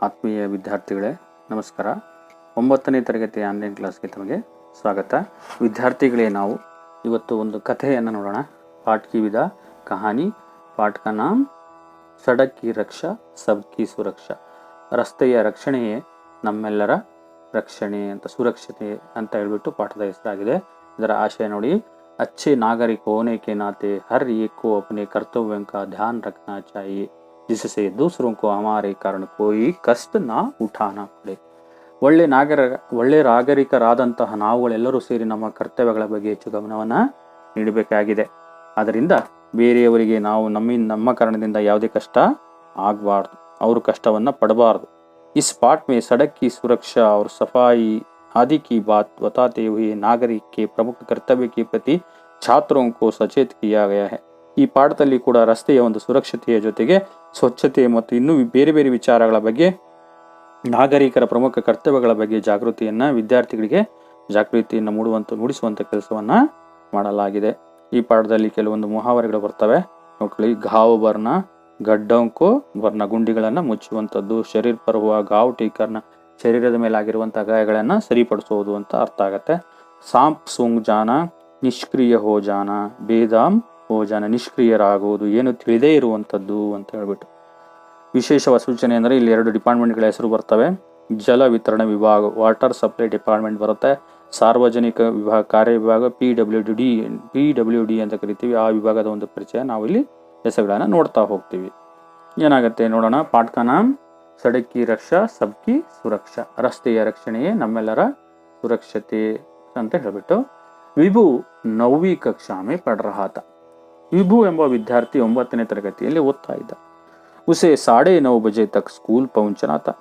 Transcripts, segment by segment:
ಆತ್ಮೀಯ ವಿದ್ಯಾರ್ಥಿಗಳೇ ನಮಸ್ಕಾರ. 9ನೇ ತರಗತಿಯ ಆನ್ಲೈನ್ ಕ್ಲಾಸ್ಗೆ ತಮಗೆ ಸ್ವಾಗತ. ವಿದ್ಯಾರ್ಥಿಗಳೇ, ನಾವು ಇವತ್ತು ಒಂದು ಕಥೆಯನ್ನು ನೋಡೋಣ. ಪಾಠ ಕಿ ವಿಧ ಕಹಾನಿ. ಪಾಠ ಕಾ ನಾಮ್ ಸಡಕ್ ಕಿ ರಕ್ಷಾ ಸಬ್ಕಿ ಸುರಕ್ಷಾ. ರಸ್ತೆಯ ರಕ್ಷಣೆಯೇ ನಮ್ಮೆಲ್ಲರ ರಕ್ಷಣೆ ಅಂತ, ಸುರಕ್ಷತೆ ಅಂತ ಹೇಳ್ಬಿಟ್ಟು ಪಾಠದ ಹೆಸರಾಗಿದೆ. ಇದರ ಆಶಯ ನೋಡಿ. अच्छे नागरिक होने के नाते हर एक को अपने कर्तव्यों का ध्यान रखना चाहिए, जिससे दूसरों को हमारे कारण कोई कष्ट ना उठाना पड़े. ಒಳ್ಳೆ ನಾಗರಿಕರಾದಂತಹ ನಾವುಗಳೆಲ್ಲರೂ ಸೇರಿ ನಮ್ಮ ಕರ್ತವ್ಯಗಳ ಬಗ್ಗೆ ಹೆಚ್ಚು ಗಮನವನ್ನು ನೀಡಬೇಕಾಗಿದೆ. ಅದರಿಂದ ಬೇರೆಯವರಿಗೆ ನಾವು ನಮ್ಮ ಕಾರಣದಿಂದ ಯಾವುದೇ ಕಷ್ಟ ಆಗಬಾರ್ದು, ಅವರು ಕಷ್ಟವನ್ನು ಪಡಬಾರ್ದು. इस पाठ में सड़क की सुरक्षा और सफाई आदि की बात बताते हुए नागरिक के प्रमुख कर्तव्य के प्रति छात्रों को सचेत किया गया है. ಈ ಪಾಠದಲ್ಲಿ ಕೂಡ ರಸ್ತೆಯ ಒಂದು ಸುರಕ್ಷತೆಯ ಜೊತೆಗೆ ಸ್ವಚ್ಛತೆ ಮತ್ತು ಇನ್ನೂ ಬೇರೆ ಬೇರೆ ವಿಚಾರಗಳ ಬಗ್ಗೆ, ನಾಗರಿಕರ ಪ್ರಮುಖ ಕರ್ತವ್ಯಗಳ ಬಗ್ಗೆ ವಿದ್ಯಾರ್ಥಿಗಳಿಗೆ ಜಾಗೃತಿಯನ್ನು ಮೂಡಿಸುವಂತ ಕೆಲಸವನ್ನ ಮಾಡಲಾಗಿದೆ. ಈ ಪಾಠದಲ್ಲಿ ಕೆಲವೊಂದು ಮುಹಾವರೆಗಳು ಬರ್ತವೆ ನೋಡ್ಕೊಳ್ಳಿ. ಘಾವ್ ಬರ್ನ ಗಡ್ಡಂಕೋ ಬರ್ನ, ಗುಂಡಿಗಳನ್ನ ಮುಚ್ಚುವಂಥದ್ದು. ಶರೀರ್ ಪರ್ ಹುವಾ ಘಾವ್ ಠೀಕ್ ಕರ್ನ, ಶರೀರದ ಮೇಲೆ ಆಗಿರುವಂತಹ ಗಾಯಗಳನ್ನ ಸರಿಪಡಿಸೋದು ಅಂತ ಅರ್ಥ ಆಗತ್ತೆ. ಸಾಂಪ್ ಸೂಂಗ್ ಜಾನ ನಿಷ್ಕ್ರಿಯ ಹೋ ಜಾನ, ಬೇದಾಮ್ ಹೋ ಜಾನ, ನಿಷ್ಕ್ರಿಯರಾಗುವುದು, ಏನು ತಿಳಿದೇ ಇರುವಂಥದ್ದು ಅಂತ ಹೇಳ್ಬಿಟ್ಟು. ವಿಶೇಷ ಸೂಚನೆ ಅಂದರೆ ಇಲ್ಲಿ 2 ಡಿಪಾರ್ಟ್ಮೆಂಟ್ಗಳ ಹೆಸರು ಬರ್ತವೆ. ಜಲ ವಿತರಣಾ ವಿಭಾಗ, ವಾಟರ್ ಸಪ್ಲೈ ಡಿಪಾರ್ಟ್ಮೆಂಟ್ ಬರುತ್ತೆ. ಸಾರ್ವಜನಿಕ ವಿಭಾಗ ಕಾರ್ಯ ವಿಭಾಗ, PWD ಅಂತ ಕರಿತೀವಿ. ಆ ವಿಭಾಗದ ಒಂದು ಪರಿಚಯ ನಾವು ಇಲ್ಲಿ ಹೆಸರುಗಳನ್ನ ನೋಡ್ತಾ ಹೋಗ್ತೀವಿ. ಏನಾಗುತ್ತೆ ನೋಡೋಣ. ಪಾಠ ಕಾ ನಾಮ್ ಸಡಕ್ ಕಿ ರಕ್ಷಾ ಸಬ್ಕಿ ಸುರಕ್ಷಾ, ರಸ್ತೆಯ ರಕ್ಷಣೆಯೇ ನಮ್ಮೆಲ್ಲರ ಸುರಕ್ಷತೆ ಅಂತ ಹೇಳ್ಬಿಟ್ಟು. ವಿಭು 9वीं कक्षा में पढ़ रहा था. ವಿಭು ಎಂಬ ವಿದ್ಯಾರ್ಥಿ 9ನೇ ತರಗತಿಯಲ್ಲಿ ಓದ್ತಾ ಇದ್ದ. ಉಸೆ 9:30 ಬಜೆ ತಕ್ ಸ್ಕೂಲ್ ಪಹುಂಚನಾ ತಾ.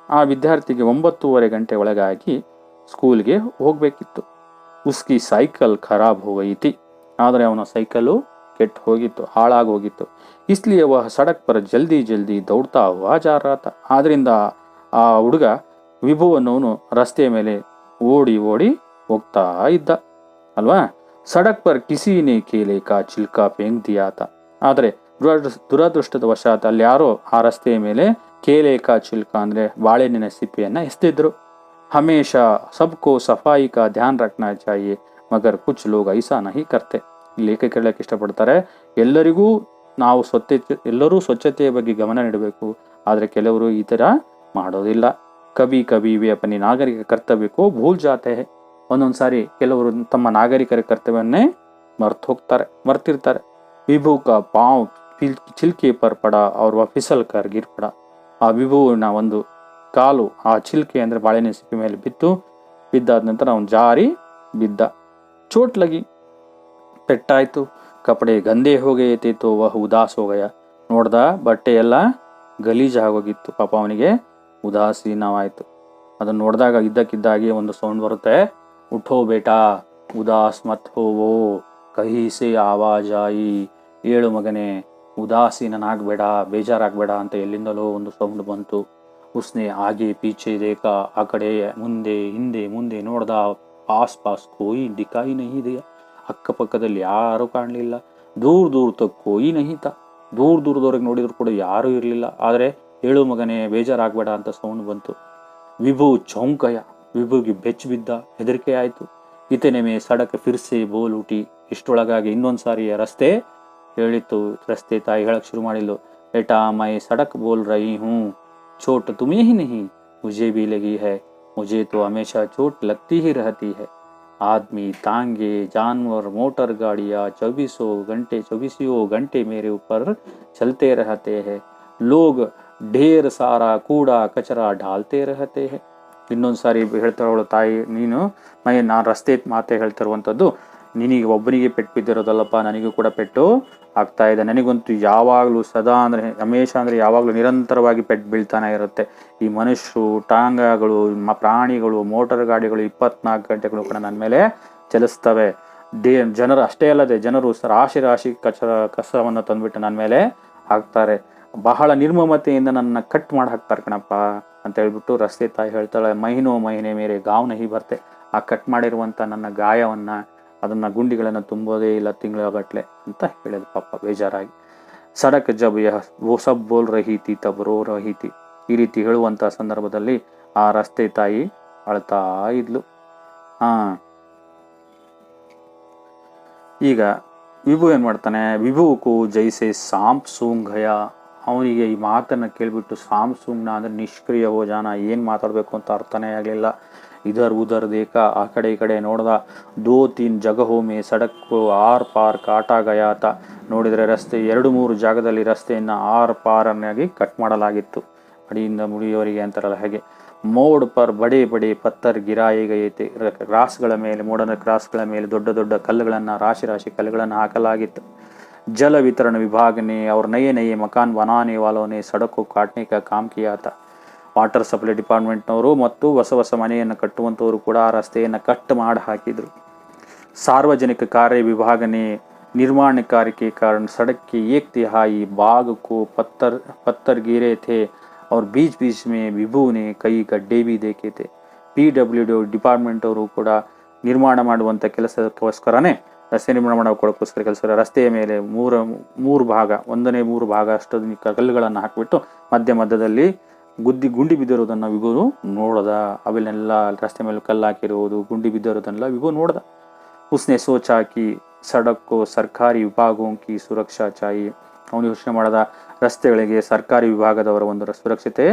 ಆ ವಿದ್ಯಾರ್ಥಿಗೆ 9:30 ಗಂಟೆ ಒಳಗಾಗಿ ಸ್ಕೂಲ್ಗೆ ಹೋಗ್ಬೇಕಿತ್ತು. ಉಸ್ಕಿ ಸೈಕಲ್ ಖರಾಬ್ ಹೋ ಗಯಿ ಥಿ. ಆದರೆ ಅವನ ಸೈಕಲು ಕೆಟ್ಟು ಹೋಗಿತ್ತು, ಹಾಳಾಗಿ ಹೋಗಿತ್ತು. ಇಸ್ಲಿಯೇ ವಹ ಸಡಕ್ ಪರ್ ಜಲ್ದಿ ಜಲ್ದಿ ದೌಡ್ತಾ ಹುವಾ ಜಾ ರಹಾ ಥಾ. ಆದ್ರಿಂದ ಆ ಹುಡುಗ ವಿಭು ಅನ್ನೋನು ರಸ್ತೆಯ ಮೇಲೆ ಓಡಿ ಓಡಿ ಹೋಗ್ತಾ ಇದ್ದ ಅಲ್ವಾ. ಸಡಕ್ ಪರ್ ಕಿಸಿನೇ ಕೇಲೆ ಕಾ ಚಿಲ್ಕಾ ಫೇಂಕ್ ದಿಯಾ ಥಾ. ಆದರೆ ದುರದೃಷ್ಟದ ವಶಾತ್ ಅಲ್ಲಿ ಯಾರೋ ಆ ರಸ್ತೆಯ ಮೇಲೆ ಕೇಲೆ ಕಾ ಚಿಲ್ಕಾ ಅಂದ್ರೆ ಬಾಳೆಹಣ್ಣಿನ ಸಿಪ್ಪೆಯನ್ನ ಎಸೆದಿದ್ರು. ಹಮೇಶಾ ಸಬ್ಕೋ ಸಫಾಯಿ ಕಾ ಧ್ಯಾನ್ ರಖನಾ ಚಾಹಿಯೆ ಮಗರ್ ಕುಚ್ ಲೋಗ್ ಐಸಾ ನಹಿ ಕರ್ತೆ. ಲೇಖಕ ಹೇಳಕ್ಕೆ ಇಷ್ಟಪಡ್ತಾರೆ, ಎಲ್ಲರೂ ಸ್ವಚ್ಛತೆಯ ಬಗ್ಗೆ ಗಮನ ನೀಡಬೇಕು, ಆದರೆ ಕೆಲವರು ಈ ತರ ಮಾಡೋದಿಲ್ಲ. ಕಭಿ ಕಭಿ ವೇ ಅಪನಿ ನಾಗರಿಕ ಕರ್ತವ್ಯಕ್ಕೋ ಭೂಲ್ ಜಾತೆ ಹೈ. ಒಂದೊಂದ್ಸಾರಿ ಕೆಲವರು ತಮ್ಮ ನಾಗರಿಕರ ಕರ್ತವ್ಯವನ್ನೇ ಮರ್ತಿರ್ತಾರೆ. ವಿಭು ಕಾ ಪಾಂವ್ ಚಿಲ್ಕೆ ಪರ್ ಪಡ ಅವ್ರ ಫಿಸಲ್ ಕರ್ ಗಿರ್ ಪಡ. ಆ ವಿಭುವಿನ ಒಂದು ಕಾಲು ಆ ಚಿಲ್ಕೆ ಅಂದ್ರೆ ಬಾಳೆಹಣ್ಣಿನ ಸಿಪ್ಪೆ ಮೇಲೆ ಬಿದ್ದಾದ ನಂತರ ಅವನು ಜಾರಿ ಬಿದ್ದ. ಚೋಟ್ ಲಗಿ, ಪೆಟ್ಟಾಯ್ತು. ಕಪಡೆ ಗಂದೆ ಹೋಗೈತೆ ತೋ ವಹ ಉದಾಸ್ ಹೋಗಯ. ನೋಡ್ದ ಬಟ್ಟೆ ಎಲ್ಲ ಗಲೀಜ್ ಆಗೋಗಿತ್ತು. ಪಾಪ ಅವನಿಗೆ ಉದಾಸೀನವಾಯ್ತು. ಅದನ್ನ ನೋಡಿದಾಗ ಇದ್ದಕ್ಕಿದ್ದಾಗೆ ಒಂದು ಸೌಂಡ್ ಬರುತ್ತೆ. ಉಠೋ ಬೇಟಾ ಉದಾಸ್ ಮತ್ ಹೋವೋ ಕಹಿ ಸೆ ಆವಾಜ್ ಆಯಿ. ಏಳು ಮಗನೇ, ಉದಾಸೀನಾಗಬೇಡ, ಬೇಜಾರಾಗಬೇಡ ಅಂತ ಎಲ್ಲಿಂದಲೋ ಒಂದು ಸೌಂಡ್ ಬಂತು. ಉಸ್ನೆ ಆಗೆ ಪೀಚೆ ದೇಖ, ಆ ಕಡೆ ಮುಂದೆ ಹಿಂದೆ ಮುಂದೆ ನೋಡ್ದ. ಆಸ್ ಪಾಸ್ ಕೋಯಿ ದಿಕಾಯಿ ನಹಿ ದಿಯ. ಅಕ್ಕಪಕ್ಕದಲ್ಲಿ ಯಾರು ಕಾಣಲಿಲ್ಲ. ದೂರ ತಕ್ ಕೋಯಿ ನಹಿತ. ದೂರದವರೆಗೆ ನೋಡಿದ್ರು ಕೂಡ ಯಾರೂ ಇರಲಿಲ್ಲ. ಆದರೆ ಏಳು ಮಗನೇ ಬೇಜಾರಾಗಬೇಡ ಅಂತ ಸೌಂಡ್ ಬಂತು. ವಿಭು ಚೌಂಕಯ, ವಿಭುಗೆ ಬೆಚ್ಚ ಬಿದ್ದ, ಹೆದರಿಕೆ ಆಯ್ತು. ಇತನೆ ಮೇ ಸಡಕ್ ಫಿರ್ಸೆ ಬೋಲ್ ಉಟಿ. ಇಷ್ಟೊಳಗಾಗಿ ಇನ್ನೊಂದ್ಸಾರಿ ರಸ್ತೆ ಹೇಳಿತ್ತು. ರಸ್ತೆ ತಾಯಿ ಹೇಳಕ್ ಶುರು ಮಾಡಿದ್ಲು. ಬೇಟಾ ಮೈ ಸಡಕ್ ಬೋಲ್ ರಹಿ ಹೂಂ, ಚೋಟ್ ತುಮೇ ಹಿ ನಹಿ ಮುझे भी लगी है, मुझे तो हमेशा चोट लगती ही रहती है. आदमी, तांगे, जानवर, मोटर गाड़ियाँ 24 घंटे मेरे ऊपर चलते रहते हैं. लोग ढेर सारा कूड़ा कचरा डालते रहते हैं. ಇನ್ನೊಂದ್ಸಾರಿ ಹೇಳ್ತಾರವಳು ತಾಯಿ, ನಾನು ರಸ್ತೆ ಮಾತೆ ಹೇಳ್ತಿರುವಂಥದ್ದು, ನಿನಗೆ ಒಬ್ಬನಿಗೆ ಪೆಟ್ಟು ಬಿದ್ದಿರೋದಲ್ಲಪ್ಪ, ನನಗೂ ಕೂಡ ಪೆಟ್ಟು ಆಗ್ತಾ ಇದೆ. ನನಗಂತೂ ಯಾವಾಗಲೂ ಸದಾ ಅಂದ್ರೆ ಹಮೇಶ ಅಂದ್ರೆ ಯಾವಾಗಲೂ ನಿರಂತರವಾಗಿ ಪೆಟ್ಟು ಬೀಳ್ತಾನೆ ಇರುತ್ತೆ. ಈ ಮನುಷ್ಯರು, ಟಾಂಗಾಗಳು, ಪ್ರಾಣಿಗಳು, ಮೋಟಾರ್ ಗಾಡಿಗಳು 24 ಗಂಟೆಗಳು ಕೂಡ ನನ್ನ ಮೇಲೆ ಚಲಿಸ್ತವೆ. ಜನರು ಅಷ್ಟೇ ಅಲ್ಲದೆ ಜನರು ರಾಶಿ ಕಸವನ್ನು ತಂದ್ಬಿಟ್ಟು ನನ್ನ ಮೇಲೆ ಹಾಕ್ತಾರೆ. ಬಹಳ ನಿರ್ಮಮತೆಯಿಂದ ನನ್ನ ಕಟ್ ಮಾಡಿ ಹಾಕ್ತಾರೆ ಕಣಪ್ಪ ಅಂತ ಹೇಳ್ಬಿಟ್ಟು ರಸ್ತೆ ತಾಯಿ ಹೇಳ್ತಾಳೆ. ಮಹಿನೆ ಮೇರೆ ಗಾವ್ ನಹಿ ಬರ್ತೆ. ಆ ಕಟ್ ಮಾಡಿರುವಂತ ನನ್ನ ಗಾಯವನ್ನ, ಅದನ್ನ ಗುಂಡಿಗಳನ್ನು ತುಂಬೋದೇ ಇಲ್ಲ ತಿಂಗಳ ಗಟ್ಲೆ ಅಂತ ಹೇಳಿದ ಪಾಪ ಬೇಜಾರಾಗಿ. ಸಡಕ್ ಜಬ್ ಯಹ वो सब बोल रही थी तब रो रही थी. ಈ ರೀತಿ ಹೇಳುವಂಥ ಸಂದರ್ಭದಲ್ಲಿ ಆ ರಸ್ತೆ ತಾಯಿ ಅಳ್ತಾ ಇದ್ಲು. ಈಗ ವಿಭು ಏನು ಮಾಡ್ತಾನೆ, ವಿಭುಕು ಜೈಸೆ ಸಾಂಪ್ ಸೂಂಘಯ, ಅವನಿಗೆ ಈ ಮಾತನ್ನು ಕೇಳಿಬಿಟ್ಟು ಸಾಂಪ್ ಸೂಂಗ್ನ ಅಂದರೆ ನಿಷ್ಕ್ರಿಯ ಹೋ ಜಾನ, ಏನು ಮಾತಾಡಬೇಕು ಅಂತ ಅರ್ಥನೇ ಆಗಲಿಲ್ಲ. ಇದರ್ ಉದರ್ ದೇಕ, ಆ ಕಡೆ ಈ ಕಡೆ ನೋಡ್ದ. ದೋ ತೀನ್ ಜಗಹೋ ಮೇ ಸಡಕ್ಕು ಆರ್ ಪಾರ್ ಕಾಟಾ ಗಯಾತ, ನೋಡಿದರೆ ರಸ್ತೆ 2-3 ಜಾಗದಲ್ಲಿ ರಸ್ತೆಯನ್ನು ಆರ್ ಪಾರನ್ನಾಗಿ ಕಟ್ ಮಾಡಲಾಗಿತ್ತು, ಅಡಿಯಿಂದ ಮುಡಿಯವರಿಗೆ ಅಂತಾರಲ್ಲ ಹಾಗೆ. ಮೋಡ್ ಪರ್ ಬಡೆ ಬಡೆ ಪತ್ತರ್ ಗಿರಾಯಿ ಗೈತೆ, ಕ್ರಾಸ್ಗಳ ಮೇಲೆ, ಮೋಡನ ಕ್ರಾಸ್ಗಳ ಮೇಲೆ ದೊಡ್ಡ ದೊಡ್ಡ ಕಲ್ಲುಗಳನ್ನು, ರಾಶಿ ರಾಶಿ ಕಲ್ಲುಗಳನ್ನು ಹಾಕಲಾಗಿತ್ತು. जल वितरण विभाग ने और नए नए मकान बनाने वालों ने सड़क को काटने का काम किया था. ವಾಟರ್ ಸಪ್ಲೈ ಡಿಪಾರ್ಟ್ಮೆಂಟ್ನವರು ಮತ್ತು ಹೊಸ ಮನೆಯನ್ನು ಕಟ್ಟುವಂಥವರು ಕೂಡ ಆ ರಸ್ತೆಯನ್ನು ಕಟ್ ಮಾಡಿ ಹಾಕಿದರು. सार्वजनिक कार्य विभाग ने निर्माण कार्य के कारण सड़क के 1/3 भाग को पत्थर गिरे थे और बीच बीच में विभू ने कई गड्ढे भी देखे थे. PWD ಡಿಪಾರ್ಟ್ಮೆಂಟ್ ಅವರು ಕೂಡ ನಿರ್ಮಾಣ ಮಾಡುವಂಥ ಕೆಲಸಕ್ಕೋಸ್ಕರನೇ, ರಸ್ತೆ ನಿರ್ಮಾಣ ಮಾಡೋಕ್ಕೋಸ್ಕರ ಕೆಲಸ, ರಸ್ತೆಯ ಮೇಲೆ ಮೂರು ಭಾಗ, 1/3 ಭಾಗ ಅಷ್ಟು ಕಲ್ಲುಗಳನ್ನು ಹಾಕಿಬಿಟ್ಟು ಮಧ್ಯದಲ್ಲಿ ಗುಂಡಿ ಬಿದ್ದಿರೋದನ್ನು ವಿಭು ನೋಡ್ದ. ಅವೆಲ್ಲ ರಸ್ತೆ ಮೇಲೆ ಕಲ್ಲು ಹಾಕಿರುವುದು, ಗುಂಡಿ ಬಿದ್ದಿರೋದನ್ನೆಲ್ಲ ವಿಭು ನೋಡ್ದ. ಉಸ್ನೆ ಸೋಚಾ ಕಿ ಸಡಕ್ ಕೋ ಸರ್ಕಾರಿ ವಿಭಾಗೋ ಕಿ ಸುರಕ್ಷಾ ಚಾಯಿ, ಅವನು ಯೋಚನೆ ಮಾಡದ ರಸ್ತೆಗಳಿಗೆ ಸರ್ಕಾರಿ ವಿಭಾಗದವರ ಒಂದು ಸುರಕ್ಷತೆ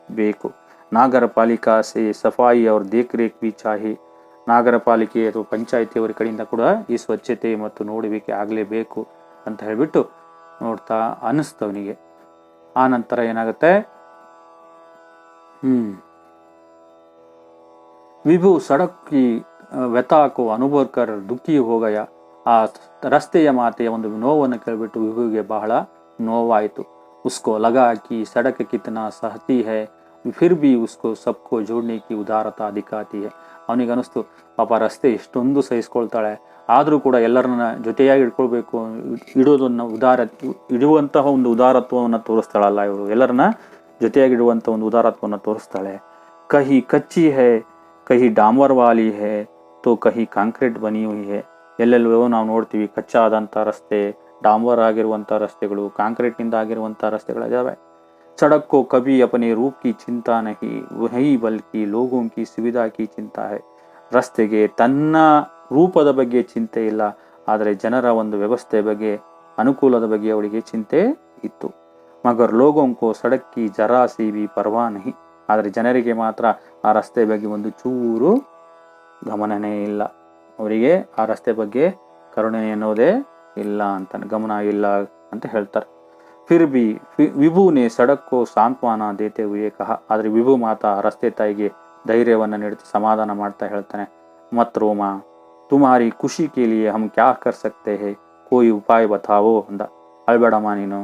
ಬೇಕು. ನಾಗರ ಪಾಲಿಕಾ ಸೇ ಸಫಾಯಿ ಅವ್ರ ದೇಖ್ ರೇಖ್ ಬಿ ಚಾಹಿ, ನಾಗರ ಪಾಲಿಕೆ ಅಥವಾ ಪಂಚಾಯಿತಿಯವರ ಕಡೆಯಿಂದ ಕೂಡ ಈ ಸ್ವಚ್ಛತೆ ಮತ್ತು ನೋಡುವಿಕೆ ಆಗಲೇಬೇಕು ಅಂತ ಹೇಳಿಬಿಟ್ಟು ನೋಡ್ತಾ ಅನ್ನಿಸ್ತವನಿಗೆ. ಆ ನಂತರ ಏನಾಗುತ್ತೆ, ವಿಭು ಸಡಕ್ ಕಿ ವ್ಯಥಾ ಕೋ ಅನುಭವ ಕರ್ ದುಃಖಿ ಹೋಗಯ, ಆ ರಸ್ತೆಯ ಮಾತೆಯ ಒಂದು ನೋವನ್ನು ಕೇಳಿಬಿಟ್ಟು ವಿಭುವಿಗೆ ಬಹಳ ನೋವಾಯಿತು. ಉಸ್ಕೋ ಲಗಾ ಕಿ ಸಡಕ್ ಕಿತ್ನಾ ಸಹತಿ ಹೈ ಫಿರ್ ಬಿ ಉಸ್ಕೋ ಸಬ್ಕೋ ಜೋಡ್ನೆ ಕಿ ಉದಾರತಾ ದಿಖಾತಿ ಹೈ, ಅವನಿಗೆ ಅನಿಸ್ತು ಪಾಪ ರಸ್ತೆ ಎಷ್ಟೊಂದು ಸಹಿಸ್ಕೊಳ್ತಾಳೆ, ಆದರೂ ಕೂಡ ಎಲ್ಲರನ್ನ ಜೊತೆಯಾಗಿ ಇಟ್ಕೊಳ್ಬೇಕು, ಇಡುವಂತಹ ಒಂದು ಉದಾರತ್ವವನ್ನು ತೋರಿಸ್ತಾಳಲ್ಲ ಇವರು, ಎಲ್ಲರನ್ನ ಜೊತೆಯಾಗಿ ಇಡುವಂಥ ಒಂದು ಉದಾರತ್ವವನ್ನು ತೋರಿಸ್ತಾಳೆ. ಕಹಿ ಕಚ್ಚಿ ಹೈ ಕಹಿ ಡಾಂಬರ್ ವಾಲಿ ಹೈ ತೋ ಕಹಿ ಕಾಂಕ್ರೀಟ್ ಬನಿ ಹುಯಿ ಹೈ, ಎಲ್ಲೆಲ್ಲವೋ ನಾವು ನೋಡ್ತೀವಿ ಕಚ್ಚಾದಂಥ ರಸ್ತೆ, ಡಾಂಬರ್ ಆಗಿರುವಂಥ ರಸ್ತೆಗಳು, ಕಾಂಕ್ರೀಟ್ನಿಂದ ಆಗಿರುವಂಥ ರಸ್ತೆಗಳಿದ್ದಾವೆ. सड़क को कभी अपने रूप की चिंता नहीं वही बल्कि लोगों की सुविधा की चिंता है, ರಸ್ತೆಗೆ ತನ್ನ ರೂಪದ ಬಗ್ಗೆ ಚಿಂತೆ ಇಲ್ಲ, ಆದರೆ ಜನರ ಒಂದು ವ್ಯವಸ್ಥೆ ಬಗ್ಗೆ, ಅನುಕೂಲದ ಬಗ್ಗೆ ಅವಳಿಗೆ ಚಿಂತೆ ಇತ್ತು. ಮಗರ್ ಲೋಗೋಂ ಕೋ ಸಡಕ್ ಕಿ ಜರಾ ಸಿ ಬಿ ಪರ್ವಾ ನಹಿ, ಆದರೆ ಜನರಿಗೆ ಮಾತ್ರ ಆ ರಸ್ತೆ ಬಗ್ಗೆ ಒಂದು ಚೂರು ಗಮನನೇ ಇಲ್ಲ, ಅವರಿಗೆ ಆ ರಸ್ತೆ ಬಗ್ಗೆ ಕರುಣೆ ಅನ್ನೋದೇ ಇಲ್ಲ ಅಂತ, ಗಮನ ಇಲ್ಲ ಅಂತ ಹೇಳ್ತಾರೆ. ಫಿರ್ ಬಿ ವಿಭು ನೆ ಸಡಕ್ ಕೋ ಸಾಂತ್ವನ ದೇತೆ ಹುಯೇ ಕಹ, ಆದರೆ ವಿಭು ಮಾತಾ ರಸ್ತೆ ತಾಯಿಗೆ ಧೈರ್ಯವನ್ನು ನೀಡುತ್ತಾ ಸಮಾಧಾನ ಮಾಡ್ತಾ ಹೇಳ್ತಾನೆ. ಮತ್ ರೋಮಾ ತುಮಾರಿ ಖುಷಿ ಕೆ ಲಿಯೆ ಹಮ್ ಕ್ಯಾ ಕರ್ ಸಕ್ತೆ ಹೈ ಕೋಯಿ ಉಪಾಯ ಬತಾವೋ ಅಂದ. ಅಳ್ಬೇಡಮ್ಮ ನೀನು,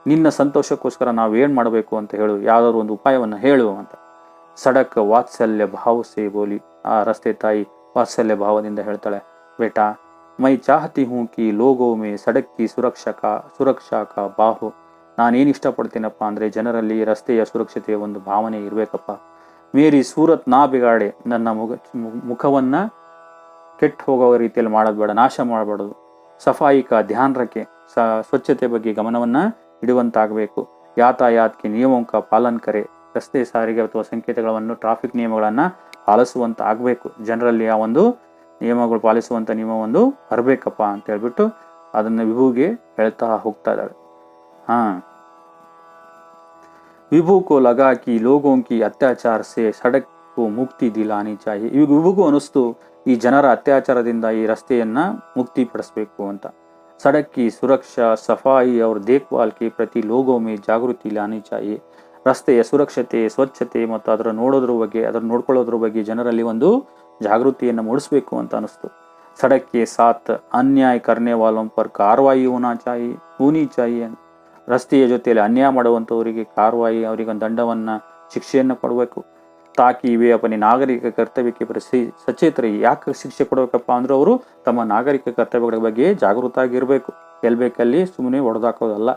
ನಿನ್ನ ಸಂತೋಷಕ್ಕೋಸ್ಕರ ನಾವು ಏನು ಮಾಡಬೇಕು ಅಂತ ಹೇಳು, ಯಾವುದಾದ್ರು ಒಂದು ಉಪಾಯವನ್ನು ಹೇಳು ಅಂತ. ಸಡಕ್ ವಾತ್ಸಲ್ಯ ಭಾವ ಸೇ ಬೋಲಿ, ಆ ರಸ್ತೆ ತಾಯಿ ವಾತ್ಸಲ್ಯ ಭಾವದಿಂದ ಹೇಳ್ತಾಳೆ, ಬೇಟಾ ಮೈ ಚಾಹತಿ ಹೂಂ ಕಿ ಲೋಗೋ ಮೇ ಸಡಕ್ ಕಿ ಸುರಕ್ಷಾ ಕಾ ಬಾಹು, ನಾನೇನು ಇಷ್ಟಪಡ್ತೀನಪ್ಪ ಅಂದರೆ ಜನರಲ್ಲಿ ರಸ್ತೆಯ ಸುರಕ್ಷತೆಯ ಒಂದು ಭಾವನೆ ಇರಬೇಕಪ್ಪ. ಮೇರಿ ಸೂರತ್ ನಾ ಬಿಗಾಡೆ, ನನ್ನ ಮುಖವನ್ನು ಕೆಟ್ಟು ಹೋಗೋ ರೀತಿಯಲ್ಲಿ ಮಾಡೋದು ಬೇಡ, ನಾಶ ಮಾಡಬಾರ್ದು. ಸಫಾಯಿ ಕಾ ಧ್ಯಾನ್ ರಖೆ, ಸ್ವಚ್ಛತೆ ಬಗ್ಗೆ ಗಮನವನ್ನು ಇಡುವಂತಾಗಬೇಕು. ಯಾತಾಯಾತ್ಗೆ ನಿಯಮೋಂ ಕಾ ಪಾಲನ್ ಕರೆ, ರಸ್ತೆ ಸಾರಿಗೆ ಅಥವಾ ಸಂಕೇತಗಳನ್ನು, ಟ್ರಾಫಿಕ್ ನಿಯಮಗಳನ್ನು ಪಾಲಿಸುವಂತ ಆಗಬೇಕು, ಜನರಲ್ಲಿ ಆ ಒಂದು ನಿಯಮಗಳು ಪಾಲಿಸುವಂಥ ನಿಯಮ ಒಂದು ಬರಬೇಕಪ್ಪ ಅಂತ ಹೇಳ್ಬಿಟ್ಟು ಅದನ್ನು ವಿಭುಗೆ ಹೇಳ್ತಾ ಹೋಗ್ತಾ ಇದ್ದಾಳೆ. ವಿಭು ಕೋ ಲಗಾ ಕಿ ಲೋಗೋಂ ಕಿ ಅತ್ಯಾಚಾರ ಸೆ ಸಡಕ್ ಕೋ ಮುಕ್ತಿ ದಿಲಾನಿ ಚಾಹಿ, ಈಗ ವಿಭುಗೂ ಅನಿಸ್ತು ಈ ಜನರ ಅತ್ಯಾಚಾರದಿಂದ ಈ ರಸ್ತೆಯನ್ನ ಮುಕ್ತಿ ಪಡಿಸಬೇಕು ಅಂತ. ಸಡಕ್ ಕಿ ಸುರಕ್ಷಾ ಸಫಾಯಿ ಅವ್ರ ದೇಖ್ಭಾಲ್ ಕೆ ಪ್ರತಿ ಲೋಗೋ ಮೇ ಜಾಗೃತಿ ಲಾನಿ ಚಾಹಿ, ರಸ್ತೆಯ ಸುರಕ್ಷತೆ, ಸ್ವಚ್ಛತೆ ಮತ್ತು ಅದರ ನೋಡ್ಕೊಳ್ಳೋದ್ರ ಬಗ್ಗೆ ಜನರಲ್ಲಿ ಒಂದು ಜಾಗೃತಿಯನ್ನು ಮೂಡಿಸಬೇಕು ಅಂತ ಅನಿಸ್ತು. ಸಡಕ್ಕೆ ಸಾತ್ ಅನ್ಯಾಯ ಕರ್ನೆ ವಾಲೋಂ ಪರ್ ಕಾರ್ವಾಯಿ ಹೋನಿ ಚಾಯಿ, ರಸ್ತೆಯ ಜೊತೆಯಲ್ಲಿ ಅನ್ಯಾಯ ಮಾಡುವಂಥವರಿಗೆ ಕಾರ್ವಾಯಿ, ಅವರಿಗೆ ದಂಡವನ್ನು, ಶಿಕ್ಷೆಯನ್ನು ಕೊಡಬೇಕು. ತಾಕಿ ಇವೆ ಅಪನಿ ನಾಗರಿಕ ಕರ್ತವ್ಯಕ್ಕೆ ಸಚೇತರಿ, ಯಾಕೆ ಶಿಕ್ಷೆ ಕೊಡಬೇಕಪ್ಪ ಅಂದ್ರೆ ಅವರು ತಮ್ಮ ನಾಗರಿಕ ಕರ್ತವ್ಯಗಳ ಬಗ್ಗೆ ಜಾಗೃತ ಆಗಿರಬೇಕು, ಎಲ್ಬೇಕಲ್ಲಿ ಸುಮ್ಮನೆ ಹೊಡೆದಾಕೋದಲ್ಲ.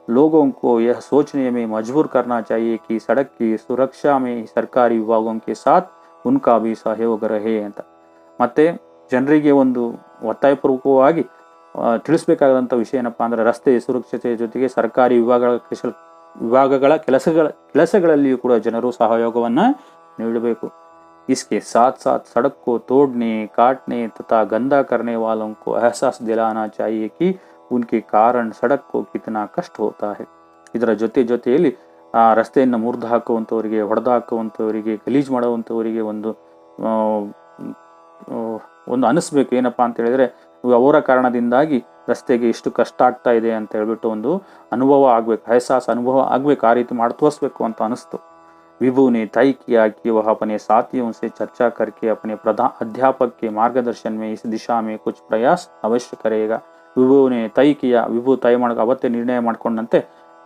लोगों को यह सोचने में मजबूर करना चाहिए कि सड़क की सुरक्षा में सरकारी विभागों के साथ उनका भी सहयोग रहे ಅಂತ. ಮತ್ತೆ ಜನರಿಗೆ ಒಂದು ಒತ್ತಾಯಪೂರ್ವಕವಾಗಿ ತಿಳಿಸಬೇಕಾದಂಥ ವಿಷಯ ಏನಪ್ಪ ಅಂದರೆ ರಸ್ತೆ ಸುರಕ್ಷತೆಯ ಜೊತೆಗೆ ಸರ್ಕಾರಿ ವಿಭಾಗಗಳ ವಿಭಾಗಗಳ ಕೆಲಸಗಳಲ್ಲಿಯೂ ಕೂಡ ಜನರು ಸಹಯೋಗವನ್ನು ನೀಡಬೇಕು. इसके साथ साथ सड़क को तोड़ने काटने तथा गंदा करने वालों को एहसास दिलाना चाहिए कि उनके कारण सड़क को कितना कष्ट होता है. ಇದರ ಜೊತೆಯಲ್ಲಿ ಆ ರಸ್ತೆಯನ್ನು ಮುರಿದು ಹಾಕುವಂಥವರಿಗೆ, ಹೊಡೆದು ಹಾಕುವಂಥವರಿಗೆ, ಗಲೀಜು ಮಾಡುವಂಥವರಿಗೆ ಒಂದು ಅನಿಸ್ಬೇಕು. ಏನಪ್ಪಾ ಅಂತ ಹೇಳಿದ್ರೆ ಅವರ ಕಾರಣದಿಂದಾಗಿ ರಸ್ತೆಗೆ ಎಷ್ಟು ಕಷ್ಟ ಆಗ್ತಾ ಇದೆ ಅಂತ ಹೇಳ್ಬಿಟ್ಟು ಒಂದು ಅನುಭವ ಆಗ್ಬೇಕು, ಎಹಸಾಸ್ ಅನುಭವ ಆಗ್ಬೇಕು. ಆ ರೀತಿ ಮಾಡಿ ತೋರಿಸ್ಬೇಕು ಅಂತ ಅನಿಸ್ತು. विभू ने तय किया कि वह अपने साथियों से चर्चा करके अपने प्रधान अध्यापक के मार्गदर्शन में इस दिशा में कुछ प्रयास अवश्य करेगा. ವಿಭುನೇ ತೈ ಕಿಯ, ವಿಭು ತೈ ಮಾಡೋ ಅವತ್ತೇ ನಿರ್ಣಯ ಮಾಡ್ಕೊಂಡಂತೆ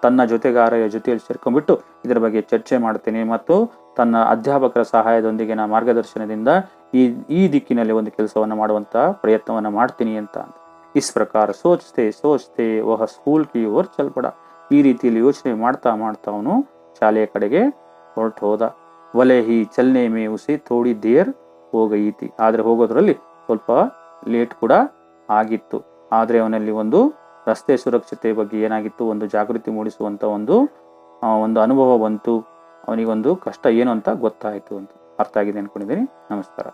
ತನ್ನ ಜೊತೆಗಾರರ ಜೊತೆಯಲ್ಲಿ ಸೇರ್ಕೊಂಡ್ಬಿಟ್ಟು ಇದರ ಬಗ್ಗೆ ಚರ್ಚೆ ಮಾಡ್ತೀನಿ ಮತ್ತು ತನ್ನ ಅಧ್ಯಾಪಕರ ಸಹಾಯದೊಂದಿಗೆ ಮಾರ್ಗದರ್ಶನದಿಂದ ಈ ದಿಕ್ಕಿನಲ್ಲಿ ಒಂದು ಕೆಲಸವನ್ನು ಮಾಡುವಂತ ಪ್ರಯತ್ನವನ್ನು ಮಾಡ್ತೀನಿ ಅಂತ. ಇಸ್ ಪ್ರಕಾರ ಸೋಚ್ತೆ ವಹ ಸ್ಕೂಲ್ ಕಿ ಓರ್ ಚಲ್ ಪಡ. ಈ ರೀತಿಯಲ್ಲಿ ಯೋಚನೆ ಮಾಡ್ತಾ ಅವನು ಶಾಲೆಯ ಕಡೆಗೆ ಹೊರಟು ಹೋದ. ವಲೆ ಹಿ ಚಲನೆ ಮೇ ಉಸಿ ಥೋಡಿ ದೇರ್ ಹೋಗೈತಿ. ಆದರೆ ಹೋಗೋದ್ರಲ್ಲಿ ಸ್ವಲ್ಪ ಲೇಟ್ ಕೂಡ ಆಗಿತ್ತು. ಆದರೆ ಅವನಲ್ಲಿ ಒಂದು ರಸ್ತೆ ಸುರಕ್ಷತೆ ಬಗ್ಗೆ ಏನಾಗಿತ್ತು, ಒಂದು ಜಾಗೃತಿ ಮೂಡಿಸುವಂತ ಒಂದು ಅನುಭವ ಬಂತು. ಅವನಿಗೊಂದು ಕಷ್ಟ ಏನು ಅಂತ ಗೊತ್ತಾಯಿತು ಅಂತ. ಅರ್ಥ ಆಗಿದೆ ಅನ್ಕೊಂಡಿದ್ದೀನಿ. ನಮಸ್ಕಾರ.